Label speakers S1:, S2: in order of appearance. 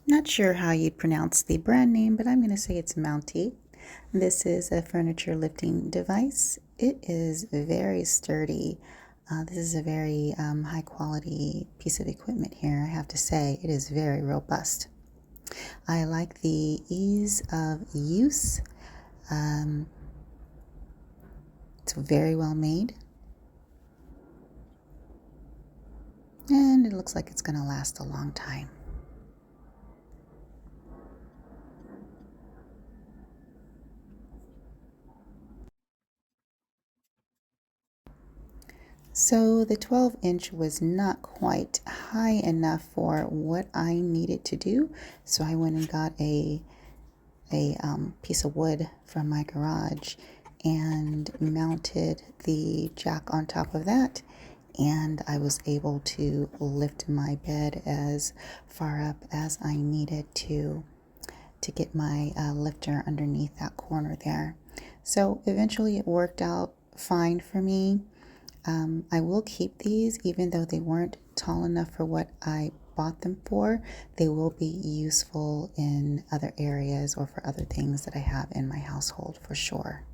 S1: Not sure how you'd pronounce the brand name, but I'm going to say it's MTNTE. This is a furniture lifting device. It is very sturdy. This is a very high quality piece of equipment here, I have to say. It is very robust. I like the ease of use. It's very well made. And it looks like it's going to last a long time. So the 12-inch was not quite high enough for what I needed to do. So I went and got a piece of wood from my garage and mounted the jack on top of that. And I was able to lift my bed as far up as I needed to get my lifter underneath that corner there. So eventually it worked out fine for me. I will keep these even though they weren't tall enough for what I bought them for. They will be useful in other areas or for other things that I have in my household for sure.